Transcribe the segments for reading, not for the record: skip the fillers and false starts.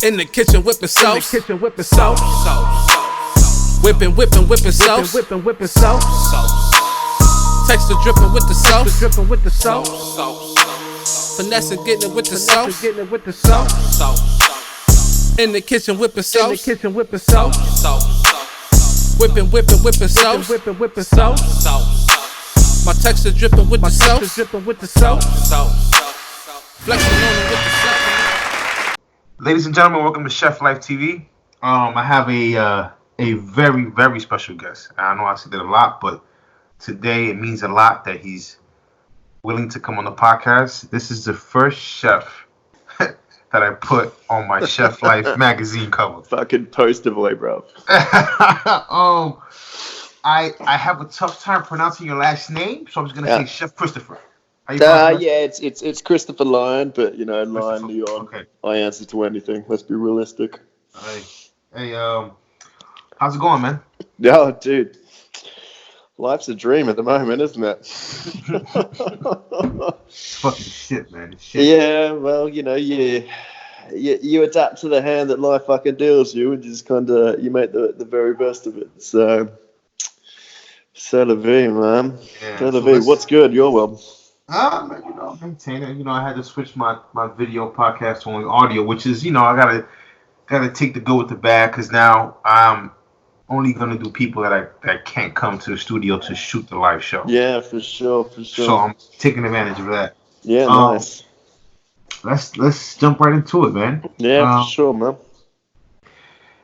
In the kitchen whipping sauce. Whipping sauce. Whipping sauce. Whipping sauce. Texture dripping with the sauce. Dripping with the sauce. Finesse getting it with the sauce. Getting it with the sauce. In the kitchen whipping In the sauce. kitchen whipping sauce. Whipping sauce. Whipping sauce. My texture dripping with the sauce. Dripping with the sauce. Flexing on it with the sauce. Ladies and gentlemen, welcome to Chef Life TV. I have a very, very special guest. I know I said it a lot, but today it means a lot that he's willing to come on the podcast. This is the first chef that I put on my Chef Life magazine cover. Fucking poster boy, bro. I have a tough time pronouncing your last name, so I'm just gonna say Chef Christopher. Yeah, it's Christopher Lyon, but you know, Lyon, Lyon. Okay. I answer to anything. Let's be realistic. Hey, how's it going, man? Yeah, dude. Life's a dream at the moment, isn't it? It's fucking shit, man. It's shit. Yeah, well, you know, you adapt to the hand that life fucking deals you, and just kind of you make the very best of it. So, c'est la vie, man. Yeah, C'est la vie. What's good? Your world? Maintain it. I had to switch my video podcast to only audio, which is, I gotta take the good with the bad, because now I'm only gonna do people that can't come to the studio to shoot the live show. Yeah, for sure. So I'm taking advantage of that. Yeah, nice. Let's jump right into it, man. Yeah, for sure, man.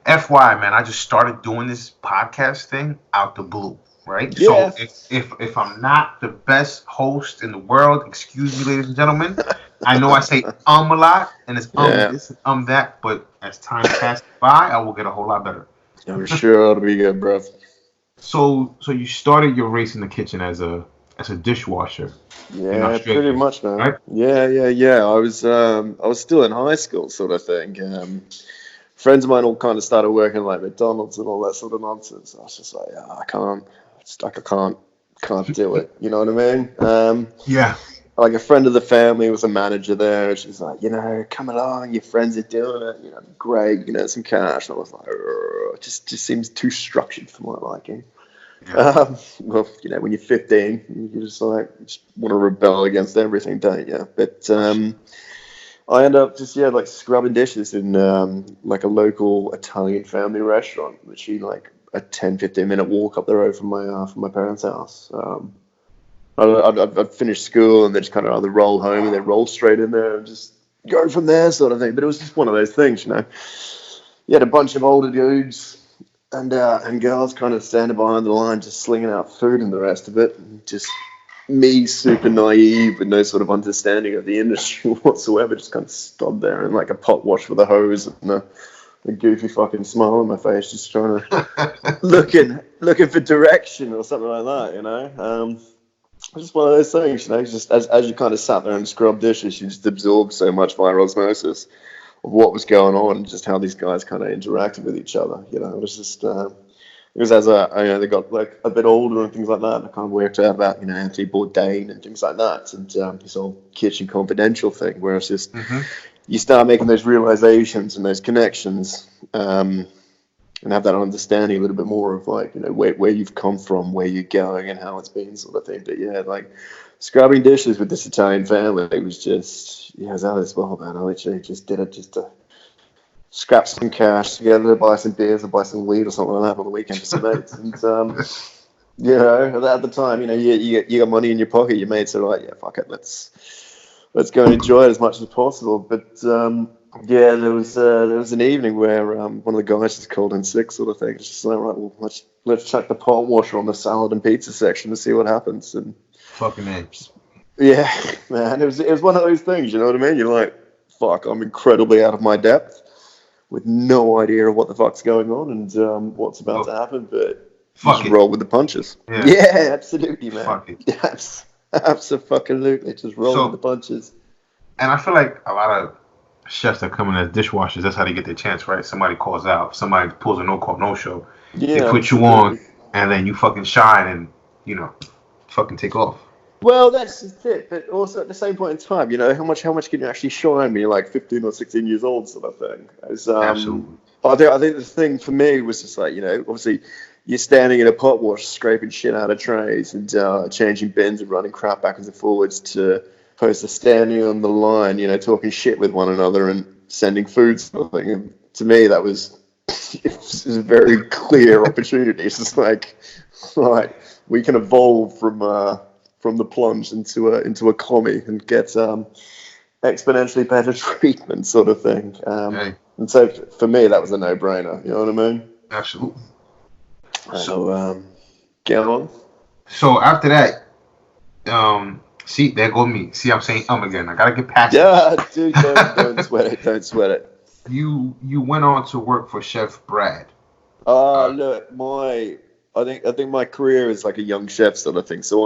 FYI, man, I just started doing this podcast thing out the blue. Right? Yeah. So if I'm not the best host in the world, excuse me, ladies and gentlemen. I know I say a lot, and it's this and that, but as time passes by, I will get a whole lot better. I'm sure it'll be good, bro. So you started your race in the kitchen as a dishwasher. Yeah, pretty much, man. Right? Yeah. I was still in high school, sort of thing. Friends of mine all kind of started working like McDonald's and all that sort of nonsense. I was just like, I can't do it. You know what I mean? Yeah. Like a friend of the family was a manager there. She's like, come along, your friends are doing it. Great, some cash. And I was like, it just seems too structured for my liking. Yeah. Well, when you're 15, you just want to rebel against everything, don't you? But I ended up just scrubbing dishes in like a local Italian family restaurant, which is like a 10-15 minute walk up the road from my parents' house. I'd finish school and then just kind of either roll home and then roll straight in there and just go from there, sort of thing. But it was just one of those things, You had a bunch of older dudes and girls kind of standing behind the line, just slinging out food and the rest of it, and just me, super naive with no sort of understanding of the industry whatsoever, just kind of stood there in like a pot wash with a hose and a goofy fucking smile on my face, just trying to looking for direction or something like that, Just one of those things, just as you kind of sat there and scrubbed dishes, you just absorbed so much via osmosis of what was going on and just how these guys kind of interacted with each other. It was just because as they got like a bit older and things like that, I kind of worked out about Anthony Bourdain and things like that, and this whole Kitchen Confidential thing, where it's just you start making those realizations and those connections, and have that understanding a little bit more of where you've come from, where you're going, and how it's been, sort of thing. But yeah, scrubbing dishes with this Italian family, it was just it was out of this world, man. I literally just did it just to scrap some cash together, buy some beers, or buy some weed or something like that on the weekend for some mates. And at the time, you got money in your pocket. Your mates are like, yeah, fuck it, let's go and enjoy it as much as possible. But there was an evening where one of the guys just called in sick, sort of thing. It's just like, right, well, let's chuck the pot washer on the salad and pizza section to see what happens. And fucking apes. Yeah, man, it was one of those things. You know what I mean? You're like, fuck, I'm incredibly out of my depth, with no idea of what the fuck's going on and what's about to happen, but just roll with the punches. Yeah, absolutely, man. Fuck it. Absolutely, just roll with the punches. And I feel like a lot of chefs that come in as dishwashers, that's how they get their chance, right? Somebody calls out, somebody pulls a no-call, no-show. Yeah, they put you on, and then you fucking shine and, fucking take off. Well, that's just it. But also at the same point in time, how much can you actually shine when you're like 15 or 16 years old, sort of thing. Absolutely. I think the thing for me was just like, obviously you're standing in a pot wash, scraping shit out of trays and changing bins and running crap backwards and forwards to opposed to standing on the line, talking shit with one another and sending food sort of thing. And to me, that was it was a very clear opportunity. It's just like, right, we can evolve from the plunge into a commie and get exponentially better treatment, sort of thing. Hey, And so for me, that was a no-brainer. You know what I mean? absolutely. So get on. So after that, see, there go me. See, I'm saying again. I gotta get past Yeah, dude, don't sweat it. Don't sweat it. it. You went on to work for Chef Brad. Look, I think my career is like a young chef sort of thing. So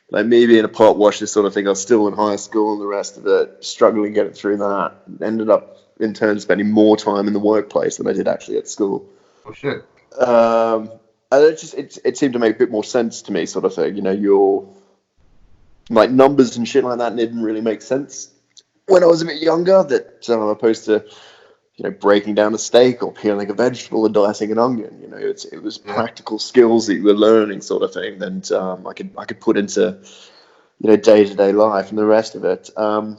like me being a pot washer sort of thing, I was still in high school and the rest of it, struggling getting through that. Ended up in turn spending more time in the workplace than I did actually at school. Oh shit. And it seemed to make a bit more sense to me, sort of thing. Your like numbers and shit like that didn't really make sense when I was a bit younger. That opposed to breaking down a steak or peeling a vegetable or dicing an onion. It was practical skills that you were learning, sort of thing. And I could put into day-to-day life and the rest of it. And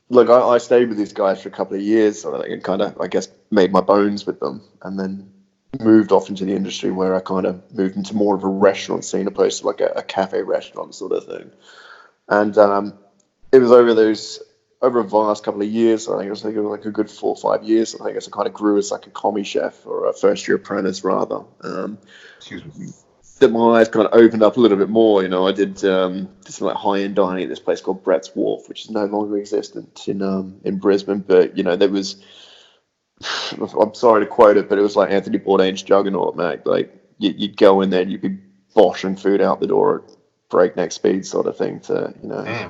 look, I stayed with these guys for a couple of years, sort of thing, and kind of, I guess, made my bones with them, and then moved off into the industry where I kind of moved into more of a restaurant scene opposed to like a cafe restaurant sort of thing. And it was over a vast couple of years. I think it was like a good 4 or 5 years. I guess I kind of grew as like a commie chef or a first year apprentice rather. Excuse me. That my eyes kind of opened up a little bit more. I did some like high-end dining at this place called Brett's Wharf, which is no longer existent in Brisbane. But there was, I'm sorry to quote it, but it was like Anthony Bourdain's Juggernaut, mate. Like you'd go in there and you'd be boshing food out the door at breakneck speed, sort of thing, to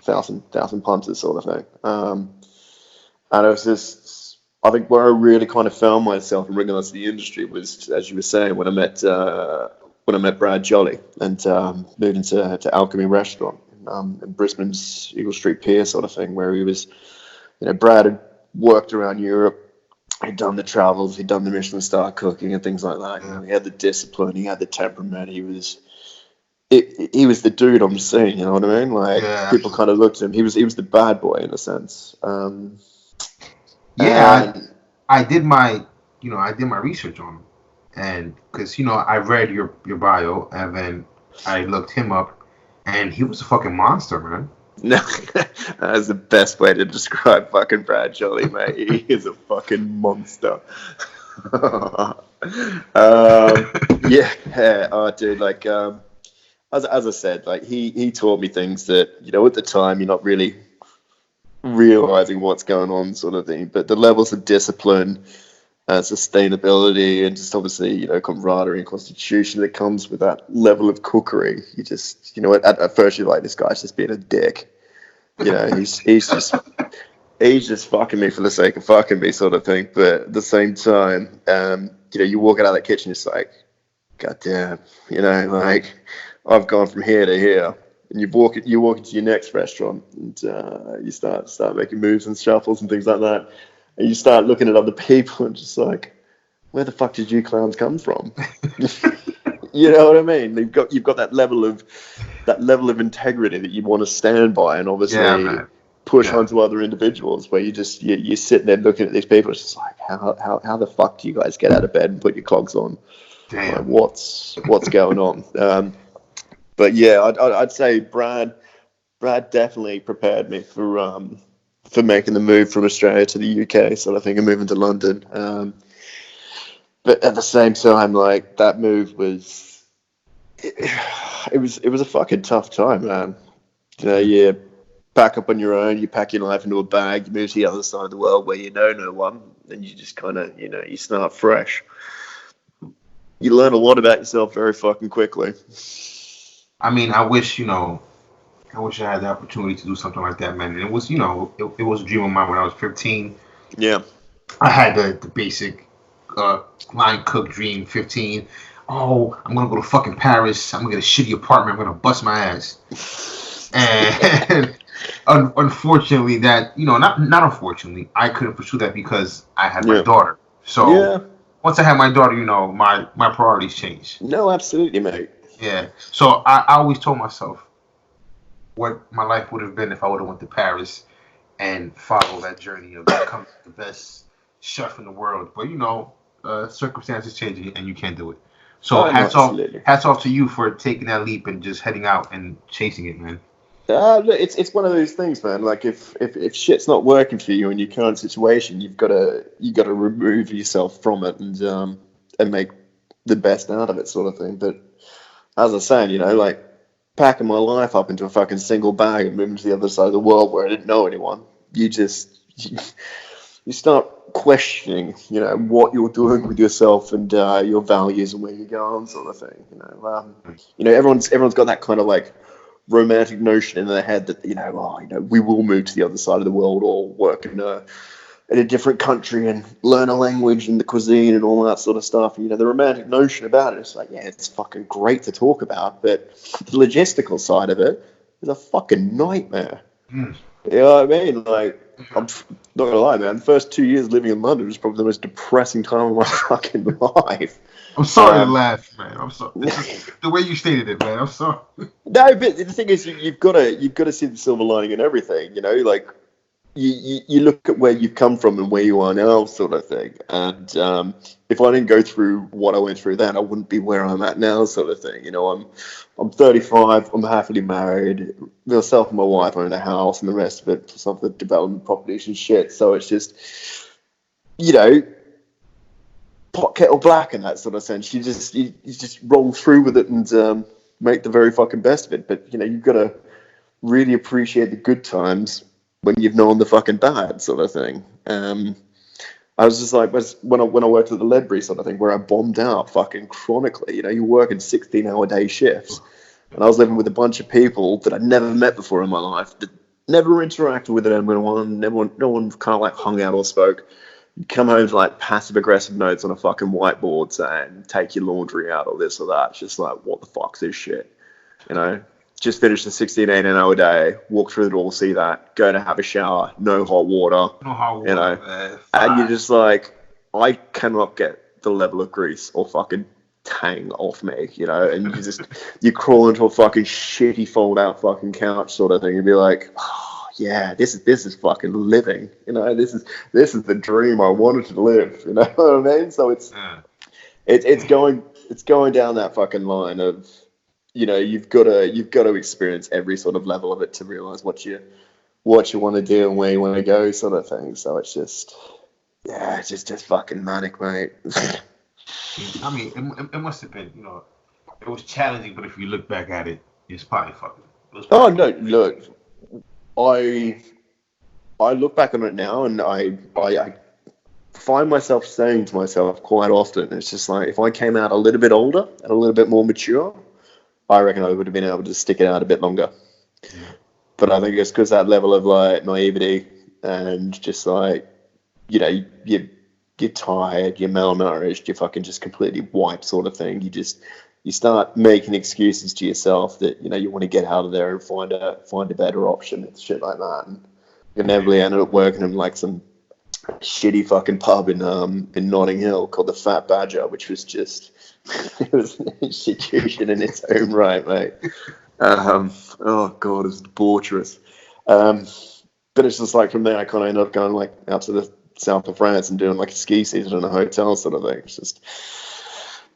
thousand punters, sort of thing. And it was just, I think where I really kind of found myself in regards to the industry was, as you were saying, when I met Brad Jolly and moved into Alchemy Restaurant in Brisbane's Eagle Street Pier, sort of thing, where he was, Brad had worked around Europe, he'd done the travels, he'd done the Michelin star cooking and things like that. He had the discipline, he had the temperament, he was the dude on the scene, you know what I mean? Like people kind of looked at him. He was the bad boy in a sense. I did my research on him, and because I read your bio and then I looked him up, and he was a fucking monster, man. No, that's the best way to describe fucking Brad Jolly, mate. He is a fucking monster. Dude, like, as I said, like he taught me things that at the time you're not really realizing what's going on, sort of thing. But the levels of discipline, sustainability, and just obviously camaraderie and constitution that comes with that level of cookery, you just at first you're like, this guy's just being a dick. He's just fucking me for the sake of fucking me, sort of thing. But at the same time, you walk out of that kitchen, it's like, god damn, like I've gone from here to here. And you walk into your next restaurant and you start making moves and shuffles and things like that. And you start looking at other people and just like, where the fuck did you clowns come from? You know what I mean? You've got that level of integrity that you want to stand by, and obviously push onto other individuals. Where you're sitting there looking at these people. It's just like, how the fuck do you guys get out of bed and put your clogs on? Damn. Like, what's going on? But yeah, I'd say Brad definitely prepared me for making the move from Australia to the UK, sort of thing, and moving to London. But at the same time, like that move was, it was a fucking tough time, man. You pack up on your own, you pack your life into a bag, you move to the other side of the world where you know no one, and you just kind of, you start fresh. You learn a lot about yourself very fucking quickly. I mean, I wish I had the opportunity to do something like that, man. And it was, it was a dream of mine when I was 15. Yeah. I had the basic line cook dream, 15. oh, I'm gonna go to fucking Paris. I'm gonna get a shitty apartment. I'm gonna bust my ass. And unfortunately, that not unfortunately, I couldn't pursue that because I had my Yeah. daughter. So Yeah. once I had my daughter, my priorities changed. No, absolutely, mate. Yeah. So I always told myself what my life would have been if I would have went to Paris and follow that journey of becoming the best chef in the world. But circumstances change and you can't do it. So Oh, no, absolutely. hats off to you for taking that leap and just heading out and chasing it, man. Look, it's one of those things, man. Like if shit's not working for you in your current situation, you gotta remove yourself from it and make the best out of it, sort of thing. But as I was saying, like packing my life up into a fucking single bag and moving to the other side of the world where I didn't know anyone, you start questioning, what you're doing with yourself and your values and where you're going, sort of thing. Everyone's got that kind of like romantic notion in their head that we will move to the other side of the world or work in a different country and learn a language and the cuisine and all that sort of stuff. The romantic notion about it is like, yeah, it's fucking great to talk about, but the logistical side of it is a fucking nightmare. You know what I mean? Like, I'm not gonna lie, man. The first 2 years living in London was probably the most depressing time of my fucking life. I'm sorry to laugh, man. I'm sorry. The way you stated it, man. I'm sorry. No, but the thing is, you've got to see the silver lining in everything. Like you look at where you've come from and where you are now, sort of thing. And if I didn't go through what I went through then, I wouldn't be where I'm at now, sort of thing. I'm 35. I'm happily married. Myself and my wife own a house, and the rest of it, plus other development properties and shit. So it's just, pot kettle black in that sort of sense. You just roll through with it and make the very fucking best of it. But you've got to really appreciate the good times when you've known the fucking bad, sort of thing. I was just like, when I worked at the Ledbury sort of thing, where I bombed out fucking chronically. You're working 16-hour day shifts, and I was living with a bunch of people that I'd never met before in my life, that never interacted with anyone. No one kind of like hung out or spoke. You come home to like passive aggressive notes on a fucking whiteboard saying take your laundry out or this or that. It's just like, what the fuck's this shit? Just finished a 16-hour day, walk through the door, see that, go to have a shower, no hot water. No hot water, and you're just like, I cannot get the level of grease or fucking tang off me, and you crawl into a fucking shitty fold out fucking couch sort of thing and be like, oh, yeah, this is fucking living, this is the dream I wanted to live, you know what I mean? So it's going down that fucking line of, you've got to experience every sort of level of it to realize what you want to do and where you want to go, sort of thing. So it's just fucking manic, mate. I mean, it must have been, it was challenging, but if you look back at it, it's probably fucking. Oh no, look, I look back on it now and I find myself saying to myself quite often, it's just like, if I came out a little bit older and a little bit more mature, I reckon I would have been able to stick it out a bit longer. Yeah. But I think it's because that level of like naivety and just like, you're tired, you're malnourished, you're fucking just completely wiped, sort of thing. You start making excuses to yourself that you want to get out of there and find a better option and shit like that. And you inevitably ended up working in like some shitty fucking pub in Notting Hill called the Fat Badger, which was just it was an institution in its own right, mate. Oh god, it was debaucherous. But it's just like from there I kind of ended up going like out to the south of France and doing like a ski season in a hotel sort of thing. It's just,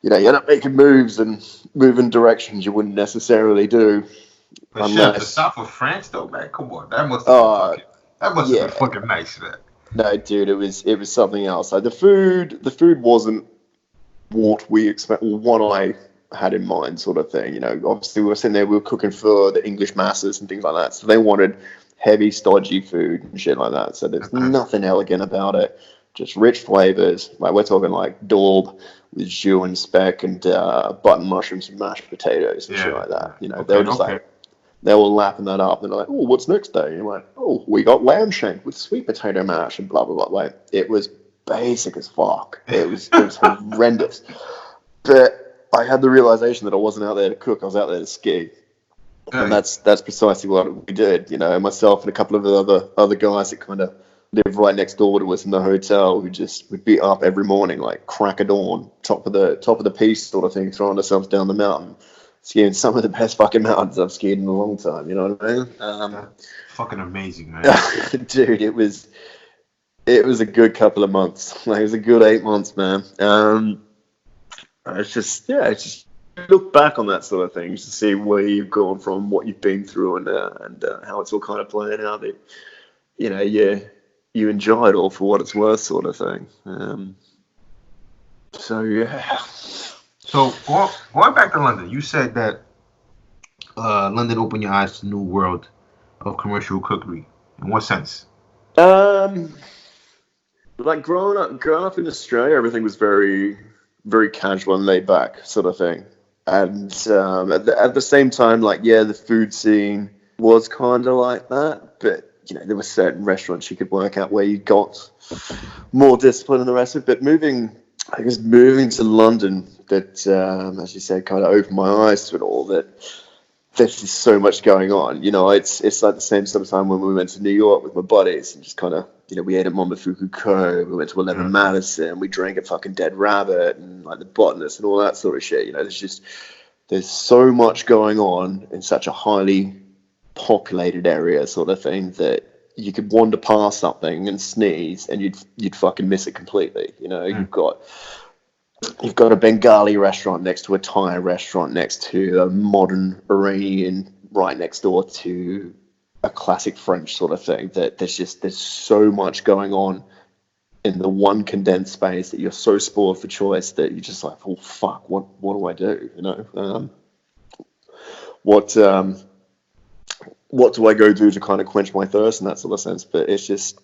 you end up making moves and moving directions you wouldn't necessarily do. But chef, the south of France though, man, come on, that must have been fucking nice, man. No, dude, it was something else. Like the food wasn't what we expect, or what I had in mind, sort of thing. Obviously we were sitting there, we were cooking for the English masses and things like that. So they wanted heavy, stodgy food and shit like that. So there's nothing elegant about it. Just rich flavors. Like we're talking like daub with jus and speck and button mushrooms and mashed potatoes and shit like that. They were just like, they were lapping that up. And they're like, oh, what's next day? And you're like, oh, we got lamb shank with sweet potato mash and blah, blah, blah. Like, it was basic as fuck. It was horrendous. But I had the realization that I wasn't out there to cook. I was out there to ski. And that's precisely what we did. You know, myself and a couple of other guys that kind of lived right next door to us in the hotel. We'd be up every morning, like crack of dawn, top of the piece sort of thing, throwing ourselves down the mountain, skiing some of the best fucking mountains I've skied in a long time. You know what I mean? That's fucking amazing, man. Dude, it was a good couple of months. Like, it was a good 8 months, man. It's just look back on that sort of thing to see where you've gone from, what you've been through, and how it's all kind of playing out. That, you know, you enjoy it all for what it's worth, sort of thing. So yeah. So going back to London, you said that London opened your eyes to the new world of commercial cookery. In what sense? Like growing up in Australia, everything was very, very casual and laid back, sort of thing. And at the same time, like, yeah, the food scene was kind of like that, but you know, there were certain restaurants you could work out where you got more discipline and the rest of it. But moving to London, that as you said, kind of opened my eyes to it all. That there's just so much going on. You know, it's like the same sort of time when we went to New York with my buddies and just kind of, you know, we ate at Momofuku Co. We went to 11 Madison. We drank at fucking Dead Rabbit and like the Botanist and all that sort of shit. You know, there's so much going on in such a highly populated area, sort of thing, that you could wander past something and sneeze and you'd fucking miss it completely. You know, you've got a Bengali restaurant next to a Thai restaurant next to a modern Iranian right next door to a classic French sort of thing. That there's so much going on in the one condensed space that you're so spoiled for choice that you're just like, oh fuck, what do I do? You know, what do I go do to kind of quench my thirst in that sort of sense? But it's just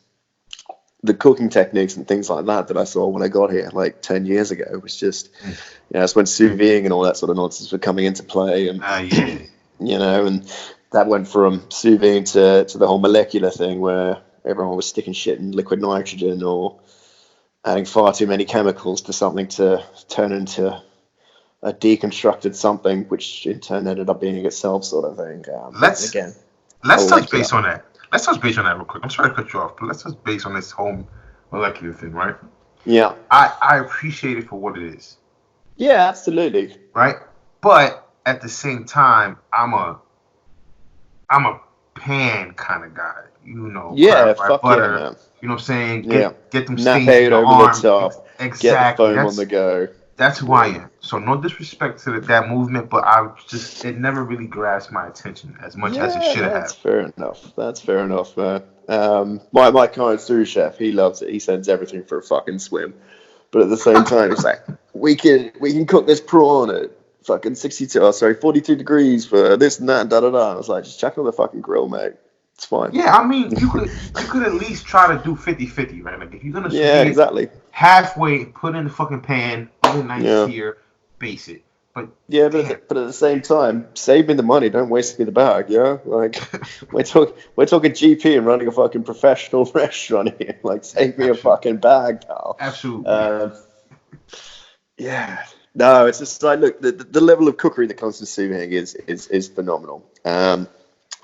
the cooking techniques and things like that I saw when I got here like 10 years ago. It was just, you know, that's when sous videing and all that sort of nonsense were coming into play. And, you know, and that went from sous videing to the whole molecular thing where everyone was sticking shit in liquid nitrogen or adding far too many chemicals to something to turn into a deconstructed something, which in turn ended up being itself, sort of thing. Let's touch base on that. Let's touch base on that real quick. I'm sorry to cut you off, but let's touch base on this whole molecular thing, right? Yeah. I appreciate it for what it is. Yeah, absolutely. Right? But at the same time, I'm a pan kind of guy. You know, yeah, fuck butter, yeah, man. You know what I'm saying? Get them stains in your over arm. the top. Exactly. Get the foam on the go. That's who I am. So no disrespect to that movement, but it never really grasped my attention as much as it should have. That's fair enough, man. My current sous chef, he loves it. He sends everything for a fucking swim. But at the same time, it's like, we can cook this prawn at fucking 42 degrees for this and that, da-da-da. I was like, just chuck it on the fucking grill, mate. It's fine. Yeah, I mean, you could at least try to do 50-50, right? Like, if you're going to exactly. halfway, put in the fucking pan, put it nice here, base it. But but at the same time, save me the money. Don't waste me the bag. Yeah, like we're talking GP and running a fucking professional restaurant here. Like, save me a fucking bag, pal. Absolutely. Yeah. No, it's just like, look, the level of cookery that comes to sous-videing is phenomenal.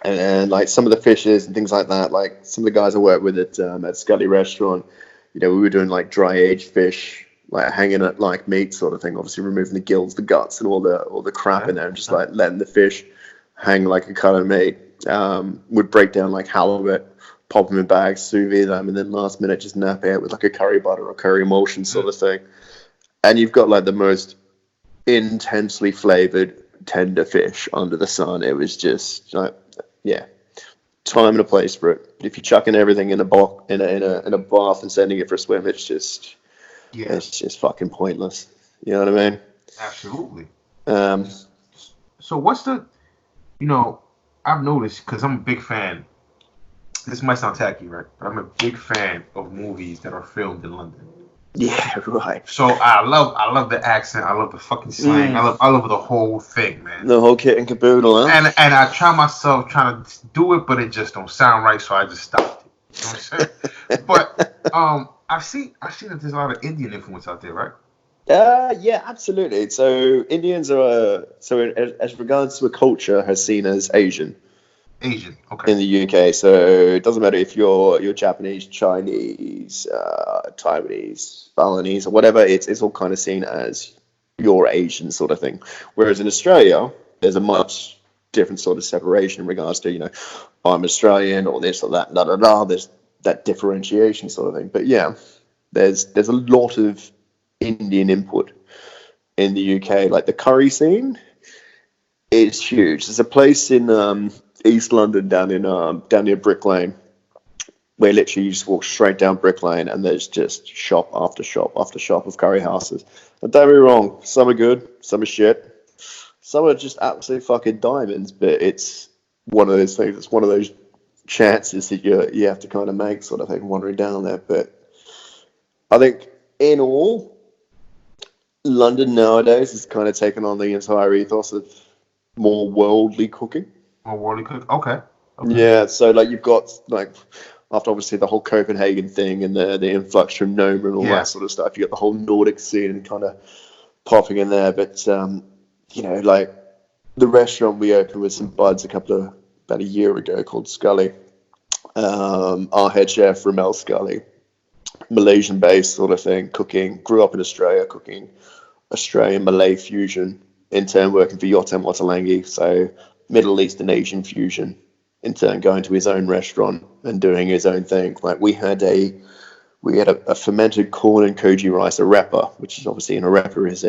And like some of the fishes and things like that, like some of the guys I work with at Scully Restaurant, you know, we were doing like dry aged fish, like hanging at like meat sort of thing, obviously removing the gills, the guts, and all the crap in there, and just like letting the fish hang like a cut of meat. Would break down like halibut, pop them in bags, sous vide them, and then last minute just nap out with like a curry butter or curry emulsion sort of thing. And you've got like the most intensely flavored tender fish under the sun. It was just like, yeah, time and a place for it. But if you're chucking everything in a bath and sending it for a swim, it's just fucking pointless. You know what I mean? Absolutely. So what's the, you know, I've noticed, because I'm a big fan. This might sound tacky, right? But I'm a big fan of movies that are filmed in London. Yeah, right. So I love the accent. I love the fucking slang. I love the whole thing, man. The whole kit and caboodle, huh? And I try myself trying to do it, but it just don't sound right, so I just stopped it. You know what I'm saying? But I've seen that there's a lot of Indian influence out there, right? Yeah, absolutely. So Indians are as regards to a culture, has seen as Asian Asian. Okay. in the UK. So it doesn't matter if you're Japanese, Chinese, Taiwanese, Balinese, or whatever. It's all kind of seen as you're Asian sort of thing. Whereas in Australia, there's a much different sort of separation in regards to I'm Australian or this or that. Da da da. There's that differentiation sort of thing. But yeah, there's a lot of Indian input in the UK. Like the curry scene is huge. There's a place in East London down near Brick Lane where literally you just walk straight down Brick Lane and there's just shop after shop after shop of curry houses. And don't be wrong, some are good, some are shit, some are just absolute fucking diamonds. But it's one of those things. It's one of those chances that you have to kind of make, sort of thing, wandering down there. But I think in all, London nowadays has kind of taken on the entire ethos of more worldly cooking. More worldly cook. Okay. Yeah, so like you've got like after obviously the whole Copenhagen thing and the influx from Noma and all that sort of stuff, you got the whole Nordic scene kind of popping in there. But like the restaurant we opened with some buds about a year ago called Scully. Our head chef Ramel Scully, Malaysian based sort of thing, cooking, grew up in Australia, cooking Australian Malay fusion, in turn working for Yotam Watalangi, so Middle Eastern Asian fusion, in turn going to his own restaurant and doing his own thing. Like we had a fermented corn and koji rice, a arepa, which is obviously an arepa is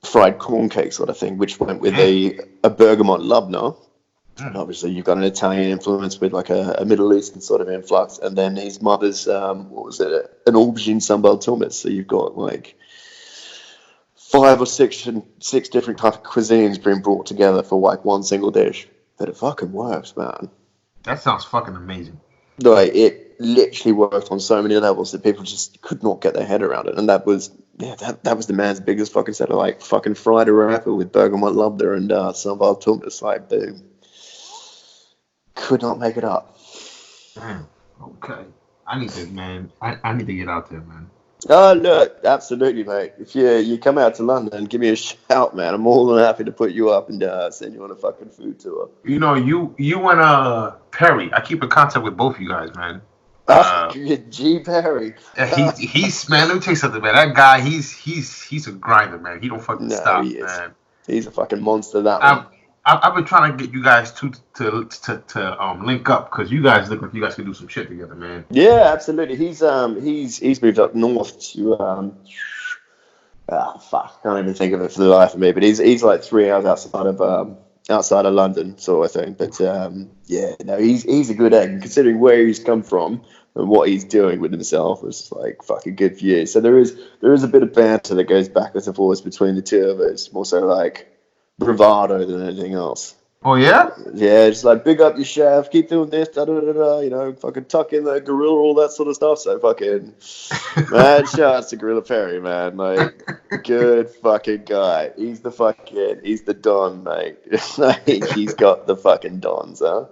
fried corn cake sort of thing, which went with a bergamot labna. And obviously you've got an Italian influence with like a Middle Eastern sort of influx, and then his mother's an aubergine sambal tomat. So you've got like 5 or 6 different type of cuisines being brought together for like one single dish. But it fucking works, man. That sounds fucking amazing. Like it literally worked on so many levels that people just could not get their head around it. And that was the man's biggest fucking seller, like fucking fried arepa with bergamot labna and sambal tomat. It's like boom. Could not make it up. Damn. Okay. I need to get out there, man. Oh, look, absolutely, mate. If you come out to London, give me a shout, man. I'm more than happy to put you up and send you on a fucking food tour. You and Perry. I keep in contact with both you guys, man. G. Perry. He's man. Let me tell you something, man. That guy, he's a grinder, man. He don't fucking stop, he is. Man. He's a fucking monster. That one. I've been trying to get you guys to link up because you guys look like you guys can do some shit together, man. Yeah, absolutely. He's moved up north to fuck, can't even think of it for the life of me. But he's like 3 hours outside of London, sort of thing. But he's a good egg. And considering where he's come from and what he's doing with himself, it's like fucking good for you. So there is a bit of banter that goes backwards and forwards between the two of us, more so like bravado than anything else. Oh yeah? Yeah, just like big up your chef, keep doing this, da da da da, fucking tuck in the gorilla, all that sort of stuff. So fucking man, shout out to Gorilla Perry, man. Like good fucking guy. He's the Don, mate. Like he's got the fucking Dons, huh?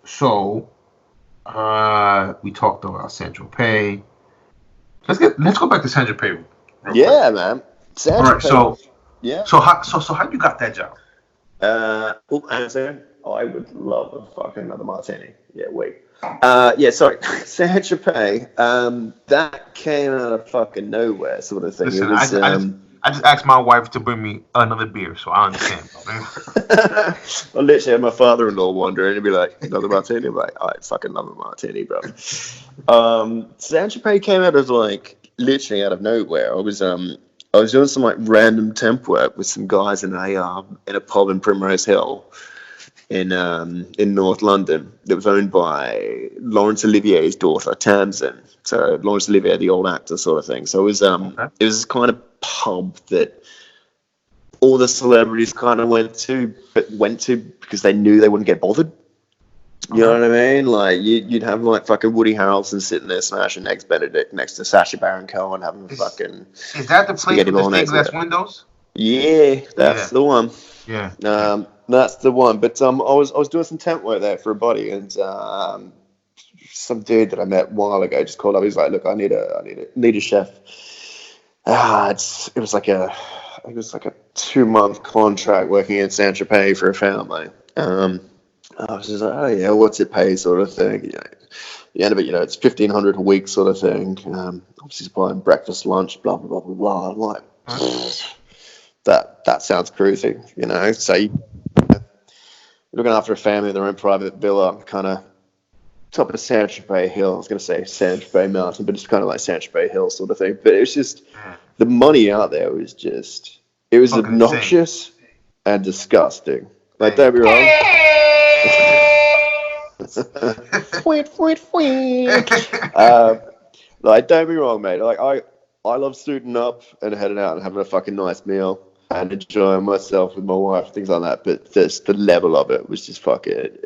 So we talked about Central Pay. Let's go back to Central Pay. Yeah, man. All right, so yeah. So how you got that job? I would love a fucking another martini. Yeah, wait. Sorry. Sancho Pay, that came out of fucking nowhere, sort of thing. Listen, it was, I just asked my wife to bring me another beer, so I understand. I literally had my father-in-law wondering, and he'd be like, another martini? I'm like, I fucking love a martini, bro. Sancho Pay came out of like literally out of nowhere. I was doing some like random temp work with some guys in a pub in Primrose Hill in North London that was owned by Laurence Olivier's daughter, Tamsin. So Laurence Olivier, the old actor, sort of thing. So it was it was kind of pub that all the celebrities kind of went to because they knew they wouldn't get bothered. You know what I mean? Like you'd have like fucking Woody Harrelson sitting there smashing Eggs Benedict next to Sacha Baron Cohen having fucking. Is that the place with the stained glass windows? Yeah, that's the one. Yeah. That's the one. But I was doing some temp work there for a buddy, and some dude that I met a while ago just called up. He's like, "Look, I need a chef." It was like a 2-month contract working in Saint Tropez for a family. I was just like, "Oh yeah, what's it pay?" sort of thing. The end of it, it's 1,500 a week sort of thing. Obviously supplying breakfast, lunch, blah blah blah blah blah. I'm like, that sounds cruising, So you're looking after a family in their own private villa, kind of top of Saint Tropez Hill. I was going to say Saint Tropez Mountain, but it's kind of like Saint Tropez Hill sort of thing. But it was just the money out there was just obnoxious and disgusting. Like, don't be wrong. Like, don't be wrong, mate. Like, I love suiting up and heading out and having a fucking nice meal and enjoying myself with my wife, things like that. But just the level of it was just fucking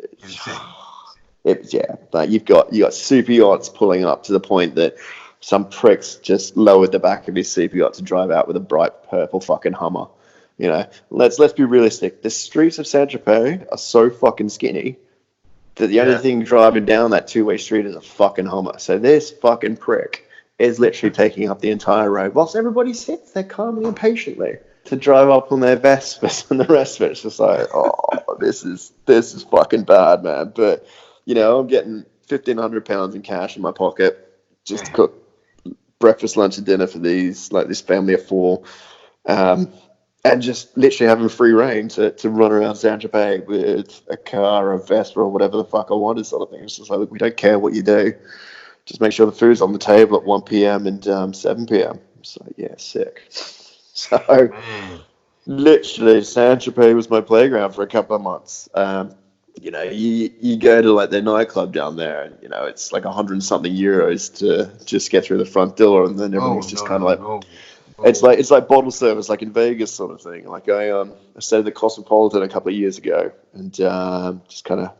insane. Like you've got super yachts pulling up to the point that some pricks just lowered the back of his super yacht to drive out with a bright purple fucking Hummer. Let's be realistic. The streets of Saint Tropez are so fucking skinny that the only thing driving down that two-way street is a fucking Hummer. So this fucking prick is literally taking up the entire road whilst everybody sits there calmly and patiently to drive up on their Vespas and the rest of it. It's just like, oh, this is fucking bad, man. But I'm getting £1,500 in cash in my pocket just to cook breakfast, lunch, and dinner for this family of 4. And just literally having free reign to run around Saint Tropez with a car, a Vespa, or whatever the fuck I wanted, sort of thing. It's just like, look, we don't care what you do. Just make sure the food's on the table at 1 p.m. and 7 p.m. So, yeah, sick. So, literally, Saint Tropez was my playground for a couple of months. You go to like their nightclub down there, and it's like 100-something euros to just get through the front door, and then everything's just kind of like. It's like bottle service, like in Vegas, sort of thing. Like I stayed at the Cosmopolitan a couple of years ago, and just kind of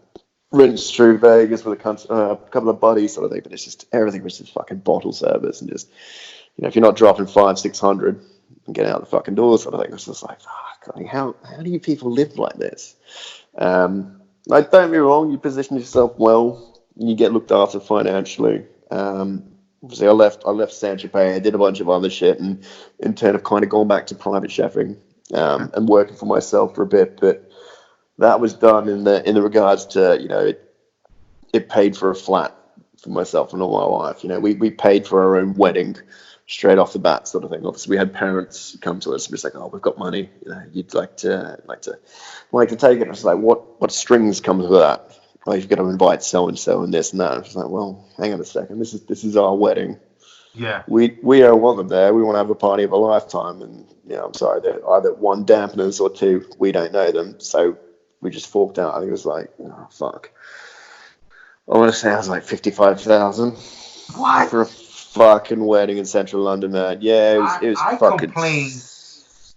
rinsed through Vegas with a couple of buddies, sort of thing. But it's just everything was just fucking bottle service, and just if you're not dropping 500-600 and getting out the fucking door, sort of thing. It's just like, God, how do you people live like this? Like, don't be wrong, you position yourself well, you get looked after financially. Obviously, I left Saint Tropez. I did a bunch of other shit, and in turn, I've kind of gone back to private chefing and working for myself for a bit. But that was done in the regards to it paid for a flat for myself and my wife. We paid for our own wedding straight off the bat, sort of thing. Obviously, we had parents come to us and be like, "Oh, we've got money. You'd like to take it." And it's like, what strings comes with that? Well, you've got to invite so and so and this and that. It's like, well, hang on a second. This is our wedding. Yeah. We don't want them there. We want to have a party of a lifetime. And I'm sorry, they're either one dampeners or two. We don't know them, so we just forked out. I think it was like, oh fuck. I want to say it was like 55,000. What? For a fucking wedding in central London, man. Yeah, it was I fucking. Complained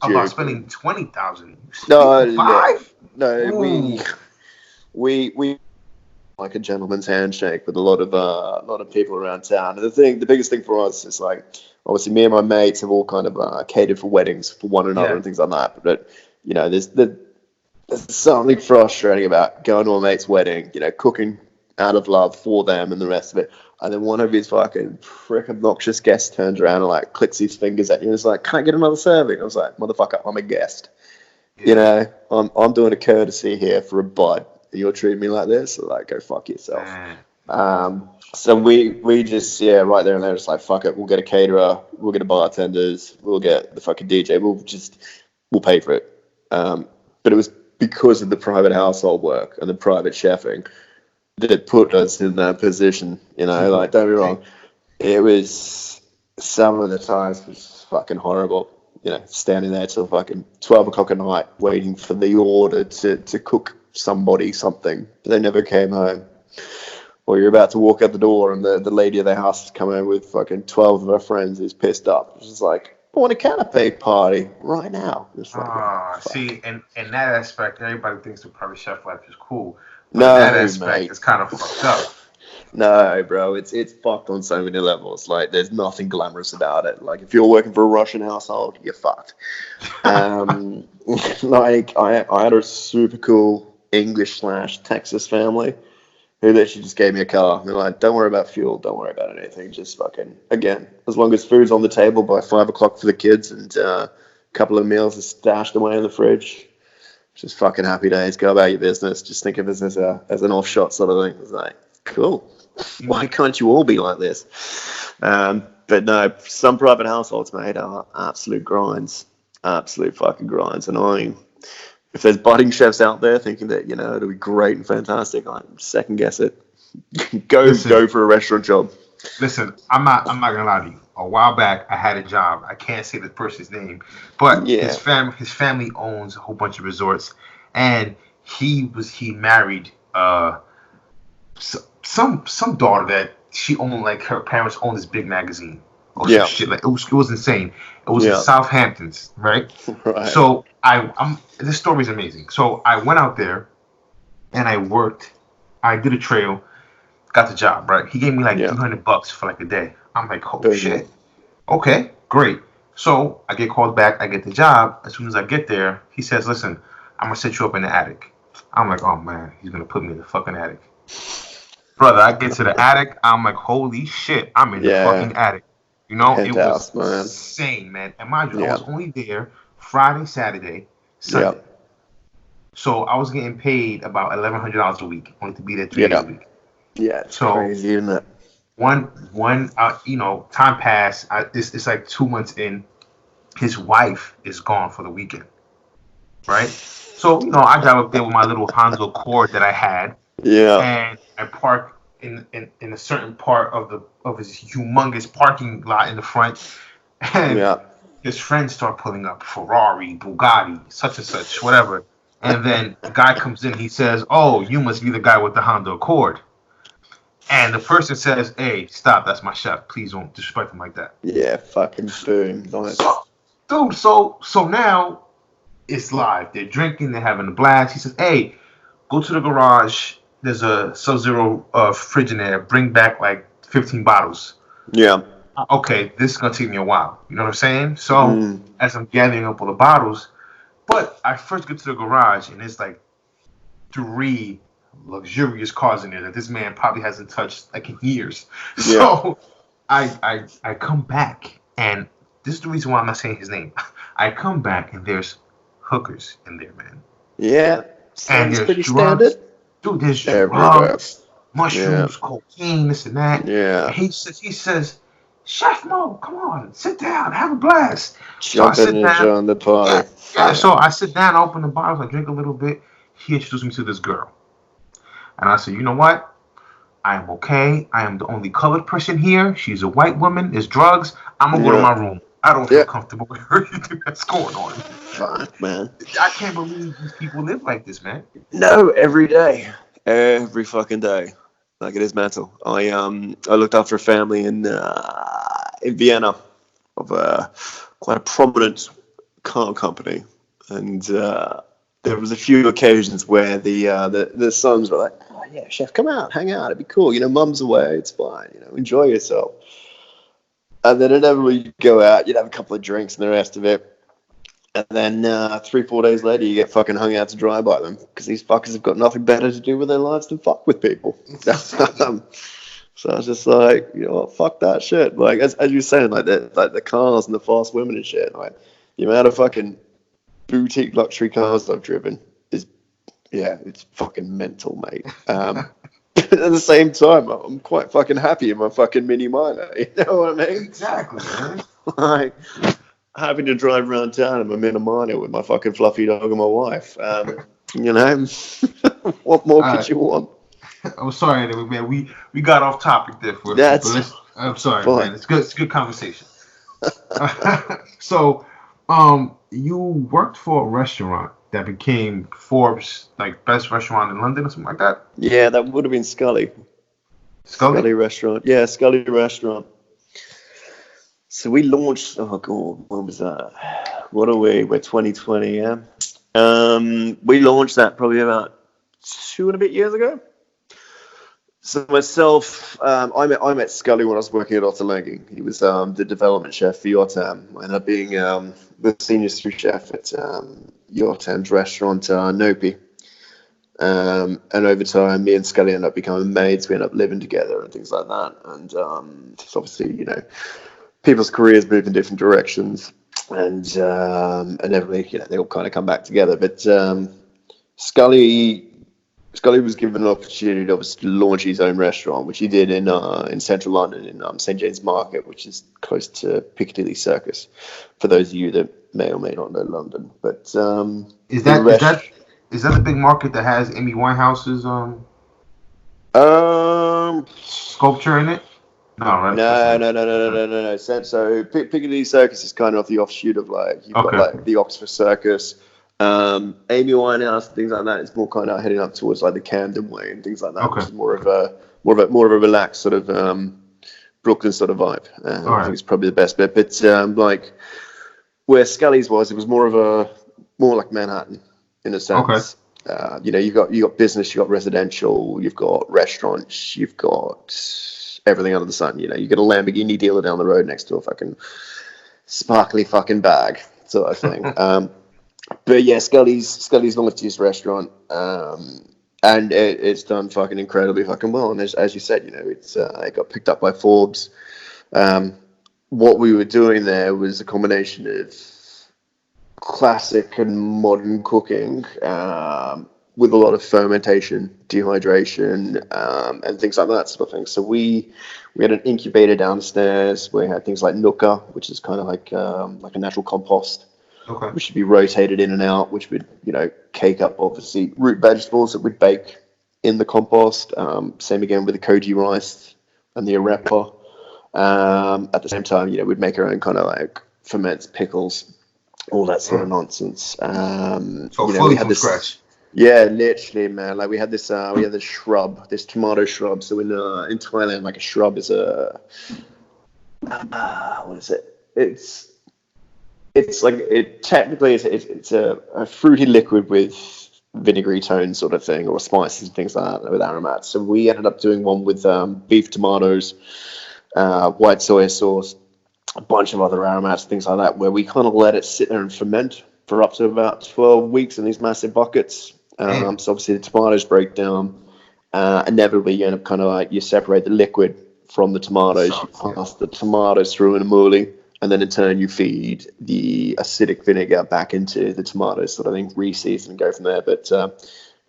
about spending 20,000. No, Ooh. we like a gentleman's handshake with a lot of people around town. And the biggest thing for us is like, obviously me and my mates have all kind of catered for weddings for one another and things like that. But there's something frustrating about going to a mate's wedding, cooking out of love for them and the rest of it. And then one of his fucking prick obnoxious guests turns around and like clicks his fingers at you and is like, "Can I get another serving?" I was like, "Motherfucker, I'm a guest. I'm doing a courtesy here for a bud. You're treating me like this, so like, go fuck yourself." So we just right there and there, just like, fuck it, we'll get a caterer, we'll get a bartenders, we'll get the fucking DJ, we'll pay for it. But it was because of the private household work and the private chefing that put us in that position. Like, don't be wrong, it was some of the times was fucking horrible. Standing there till fucking 12 o'clock at night waiting for the order to cook somebody something, but they never came home. Or you're about to walk out the door and the lady of the house has come in with fucking 12 of her friends who's pissed up. It's just like, I want a canapé party right now. See, in that aspect, everybody thinks the private chef life is cool. But No, in that aspect, mate. it's kind of fucked up. No, bro, it's fucked on so many levels. Like, there's nothing glamorous about it. Like, if you're working for a Russian household, you're fucked. Like, I had a super cool English/Texas family who literally just gave me a car. They're like, don't worry about fuel, don't worry about anything. Just fucking, again, as long as food's on the table by 5 o'clock for the kids and a couple of meals are stashed away in the fridge, just fucking happy days. Go about your business. Just think of this as an off-shot sort of thing. It's like, cool. Why can't you all be like this? But no, some private households, mate, are absolute grinds. Absolute fucking grinds. And if there's budding chefs out there thinking that, you know, it'll be great and fantastic, I second guess it. Go for a restaurant job. Listen, I'm not gonna lie to you. A while back, I had a job. I can't say the person's name, but his family owns a whole bunch of resorts, and he married some daughter that she owned, like her parents owned this big magazine or some shit. Like it was insane. It was in Southampton's, right? Right. So this story is amazing. So I went out there and I worked. I did a trail, got the job, right? He gave me like $200 for like a day. I'm like, holy shit. Okay, great. So I get called back. I get the job. As soon as I get there, he says, listen, I'm going to set you up in the attic. I'm like, oh man, he's going to put me in the fucking attic. Brother, I get to the attic. I'm like, holy shit, I'm in the fucking attic. You know, it was insane, man. And mind you, I was only there Friday, Saturday, Sunday. Yep. So I was getting paid about $1,100 a week, only to be there 3 days a week. Yeah, it's crazy, isn't it? Time passed. It's like 2 months in. His wife is gone for the weekend, right? So, I drive up there with my little Honda Accord that I had. Yeah. And I park in a certain part of his humongous parking lot in the front. And his friends start pulling up Ferrari, Bugatti, such and such, whatever. And then the guy comes in. He says, oh, you must be the guy with the Honda Accord. And the person says, hey, stop. That's my chef. Please don't disrespect him like that. Yeah, fucking boom. Nice. So now it's live. They're drinking. They're having a blast. He says, hey, go to the garage. There's a Sub-Zero fridge in there. Bring back like 15 bottles. Yeah. Okay, this is going to take me a while. You know what I'm saying? So as I'm gathering up all the bottles, but I first get to the garage and it's like 3 luxurious cars in there that this man probably hasn't touched like in years. Yeah. So I come back, and this is the reason why I'm not saying his name. I come back and there's hookers in there, man. Yeah. And there's pretty drugs. Standard. Dude, there's drugs, mushrooms, cocaine, this and that. Yeah. And he says, Chef Mo, come on, sit down, have a blast. Jump in and join the party. Yeah, so I sit down, I open the bottles, I drink a little bit. He introduced me to this girl. And I said, you know what? I am okay. I am the only colored person here. She's a white woman. There's drugs. I'm going to go to my room. I don't feel comfortable with everything that's going on. Fuck, man. I can't believe these people live like this, man. No, every day. Every fucking day. Like, it is mental. I looked after a family in Vienna of quite a prominent car company. And there was a few occasions where the sons were like, oh, yeah, chef, come out, hang out, it'd be cool. Mum's away, it's fine, enjoy yourself. And then inevitably you'd go out, you'd have a couple of drinks and the rest of it. And then 3-4 days later, you get fucking hung out to dry by them because these fuckers have got nothing better to do with their lives than fuck with people. So I was just like, you know what, fuck that shit. Like, as you were saying, like the cars and the fast women and shit, like, the amount of fucking boutique luxury cars I've driven is, it's fucking mental, mate. At the same time, I'm quite fucking happy in my fucking Mini Minor. You know what I mean? Exactly, man. Like, having to drive around town in my Mini Minor with my fucking fluffy dog and my wife. What more could you want? I'm sorry, man. We got off topic there for a few. I'm sorry, man. It's good. It's a good conversation. So, you worked for a restaurant that became Forbes best restaurant in London or something like that. Yeah, that would have been Scully. Scully restaurant. Yeah, Scully restaurant. So we launched. Oh god, when was that? What are we? We're 2020. Yeah. We launched that probably about 2 and a bit years ago. So myself, I met Scully when I was working at Ottolenghi. He was the development chef for Yotam. I ended up being the senior sous chef at Yotam's restaurant, Nopi. And over time, me and Scully ended up becoming mates. We ended up living together and things like that. And just obviously, people's careers move in different directions, and inevitably, they all kind of come back together. But Scully was given an opportunity to obviously launch his own restaurant, which he did in central London, in St James Market, which is close to Piccadilly Circus, for those of you that may or may not know London. But Is that the big market that has Amy Winehouse's sculpture in it? No, right? No. So Piccadilly Circus is kind of the offshoot of you've got like the Oxford Circus. Amy Winehouse, things like that. It's more kind of heading up towards like the Camden Way and things like that, which is more of a relaxed sort of Brooklyn sort of vibe. I think it's probably the best bit. But like where Scully's was, it was more like Manhattan in a sense. You've got business, you've got residential, you've got restaurants, you've got everything under the sun. You got a Lamborghini dealer down the road next to a fucking sparkly fucking bag sort of thing. But yeah, Scully's launched his restaurant, and it's done fucking incredibly fucking well. And as you said, it got picked up by Forbes. What we were doing there was a combination of classic and modern cooking, with a lot of fermentation, dehydration, and things like that sort of thing. So we had an incubator downstairs. We had things like Nooka, which is kind of like a natural compost. Which should be rotated in and out, which would, cake up, obviously, root vegetables that would bake in the compost. Same again with the koji rice and the arepa. At the same time, we'd make our own kind of like ferments, pickles, all that sort of nonsense. So fully from scratch. Yeah, literally, man. Like we had this shrub, this tomato shrub. So in Thailand, like a shrub is what is it? It's like technically it's a fruity liquid with vinegary tones sort of thing, or spices and things like that with aromats. So we ended up doing one with beef tomatoes, white soy sauce, a bunch of other aromats, things like that, where we kind of let it sit there and ferment for up to about 12 weeks in these massive buckets. So obviously the tomatoes break down. Inevitably you end up kind of like you separate the liquid from the tomatoes, you pass the tomatoes through in a mulling. And then in turn, you feed the acidic vinegar back into the tomatoes, sort of thing, reseason and go from there. But